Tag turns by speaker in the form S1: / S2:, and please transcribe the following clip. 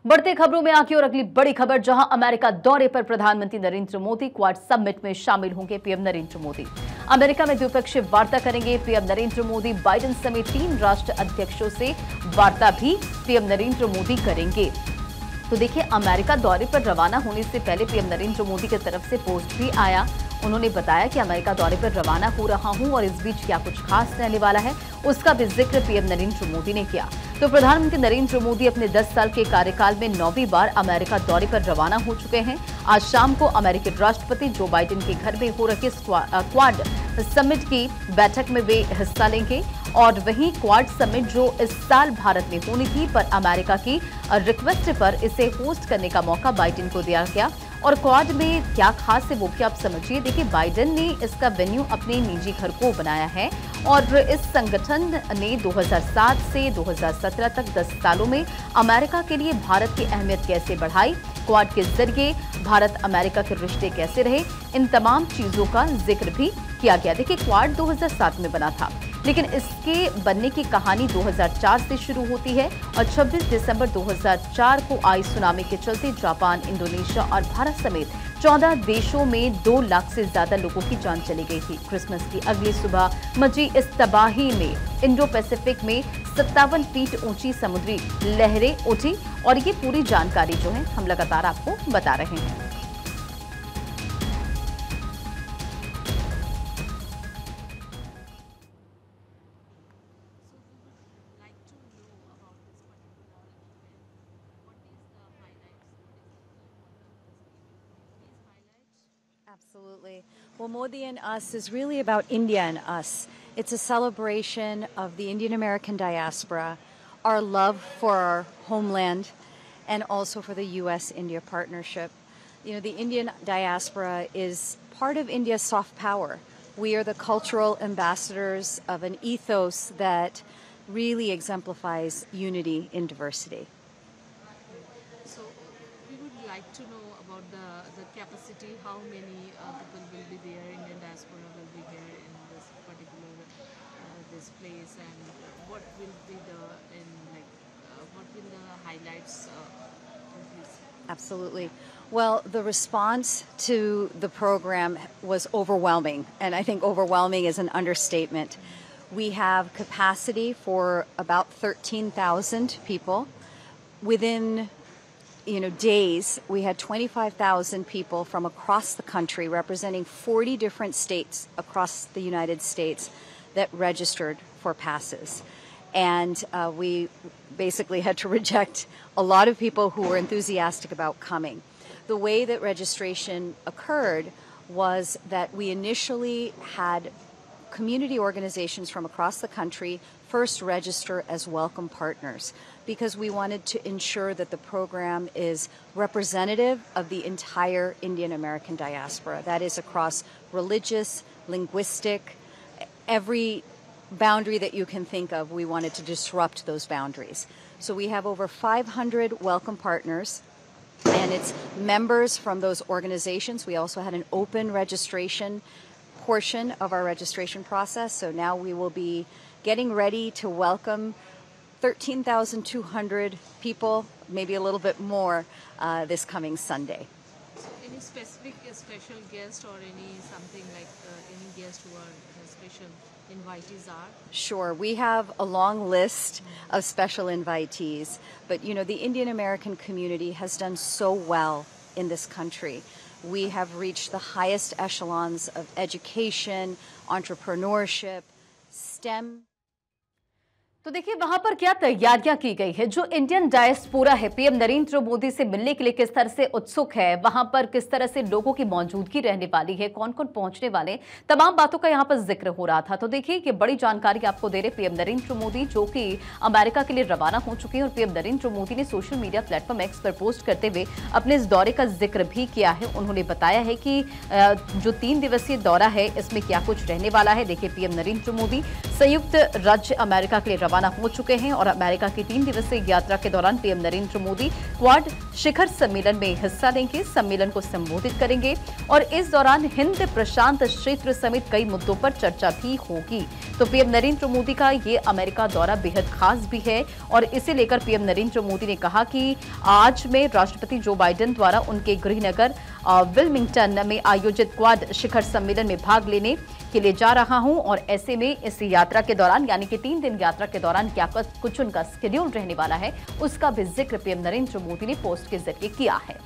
S1: बढ़ते खबरों में आगे और अगली बड़ी खबर, जहां अमेरिका दौरे पर प्रधानमंत्री नरेंद्र मोदी क्वाड समिट में शामिल होंगे पीएम नरेंद्र मोदी। अमेरिका में द्विपक्षीय वार्ता करेंगे पीएम नरेंद्र मोदी। बाइडेन समेत 3 राष्ट्र अध्यक्षों से वार्ता भी पीएम नरेंद्र मोदी करेंगे। तो देखिए, अमेरिका दौरे पर रवाना होने से पहले पीएम नरेंद्र मोदी की तरफ से पोस्ट भी आया। उन्होंने बताया कि अमेरिका दौरे पर रवाना हो रहा हूं और इस बीच क्या कुछ खास रहने वाला है, उसका भी जिक्र पीएम नरेंद्र मोदी ने किया। तो प्रधानमंत्री नरेंद्र मोदी अपने 10 साल के कार्यकाल में 9वीं बार अमेरिका दौरे पर रवाना हो चुके हैं। आज शाम को अमेरिकी राष्ट्रपति जो बाइडेन के घर में हो रही क्वाड समिट की बैठक में वे हिस्सा लेंगे। और वहीं क्वाड समिट जो इस साल भारत में होनी थी, पर अमेरिका की रिक्वेस्ट पर इसे होस्ट करने का मौका बाइडेन को दिया गया। और क्वाड में क्या खास है वो क्या आप समझिए। देखिए, बाइडेन ने इसका वेन्यू अपने निजी घर को बनाया है और इस संगठन ने 2007 से 2017 तक 10 सालों में अमेरिका के लिए भारत की अहमियत कैसे बढ़ाई, क्वाड के जरिए भारत अमेरिका के रिश्ते कैसे रहे, इन तमाम चीजों का जिक्र भी किया गया। देखिए, क्वाड 2007 में बना था, लेकिन इसके बनने की कहानी 2004 से शुरू होती है और 26 दिसंबर 2004 को आई सुनामी के चलते जापान, इंडोनेशिया और भारत समेत 14 देशों में 2 लाख से ज्यादा लोगों की जान चली गई थी। क्रिसमस की अगली सुबह मची इस तबाही में इंडो पैसिफिक में 57 फीट ऊंची समुद्री लहरें उठी और ये पूरी जानकारी जो है हम लगातार आपको बता रहे हैं।
S2: Absolutely. Well, Modi and Us is really about India and us. It's a celebration of the Indian American diaspora, our love for our homeland, and also for the U.S.-India partnership. You know, the Indian diaspora is part of India's soft power. We are the cultural ambassadors of an ethos that really exemplifies unity in diversity.
S3: So we would like to know about the capacity, how many people will be there, Indian diaspora will be here in this particular this place, and what will be what will the highlights of this?
S2: Absolutely. Well, the response to the program was overwhelming, and I think overwhelming is an understatement. We have capacity for about 13,000 people. Within days, we had 25,000 people from across the country representing 40 different states across the United States that registered for passes. And we basically had to reject a lot of people who were enthusiastic about coming. The way that registration occurred was that we initially had community organizations from across the country first register as welcome partners, because we wanted to ensure that the program is representative of the entire Indian American diaspora. That is across religious, linguistic, every boundary that you can think of. We wanted to disrupt those boundaries. So we have over 500 welcome partners, and it's members from those organizations. We also had an open registration portion of our registration process. So now we will be getting ready to welcome 13,200 people, maybe a little bit more, this coming Sunday.
S3: So any specific special guest or any something like any guest who are special invitees are?
S2: Sure, we have a long list of special invitees, but the Indian American community has done so well in this country. We have reached the highest echelons of education, entrepreneurship, STEM.
S1: तो देखिए, वहां पर क्या तैयारियां की गई है। जो इंडियन डायस्पोरा है पीएम नरेंद्र मोदी से मिलने के लिए किस तरह से उत्सुक है, वहां पर किस तरह से लोगों की मौजूदगी रहने वाली है, कौन कौन पहुंचने वाले, तमाम बातों का यहां पर जिक्र हो रहा था। तो देखिए, ये बड़ी जानकारी आपको दे रहे पीएम नरेंद्र मोदी, जो कि अमेरिका के लिए रवाना हो चुके हैं। और पीएम नरेंद्र मोदी ने सोशल मीडिया प्लेटफॉर्म एक्स पर पोस्ट करते हुए अपने इस दौरे का जिक्र भी किया है। उन्होंने बताया है कि जो 3 दिवसीय दौरा है इसमें क्या कुछ रहने वाला है। देखिए, पीएम नरेंद्र मोदी संयुक्त राज्य अमेरिका के लिए रवाना हो चुके हैं और अमेरिका की 3 दिवसीय यात्रा के दौरान पीएम नरेंद्र मोदी क्वाड शिखर सम्मेलन में हिस्सा लेंगे, सम्मेलन को संबोधित करेंगे और इस दौरान हिंद प्रशांत क्षेत्र समेत कई मुद्दों पर चर्चा भी होगी। तो पीएम नरेंद्र मोदी का ये अमेरिका दौरा बेहद खास भी है और इसे लेकर पीएम नरेंद्र मोदी ने कहा कि आज में राष्ट्रपति जो बाइडेन द्वारा उनके गृहनगर विल्मिंगटन में आयोजित क्वाड शिखर सम्मेलन में भाग लेने के लिए जा रहा हूं और ऐसे में इस यात्रा के दौरान यानी कि 3 दिन यात्रा के दौरान क्या कुछ उनका शेड्यूल रहने वाला है उसका भी जिक्र पीएम नरेंद्र मोदी ने पोस्ट के जरिए किया है।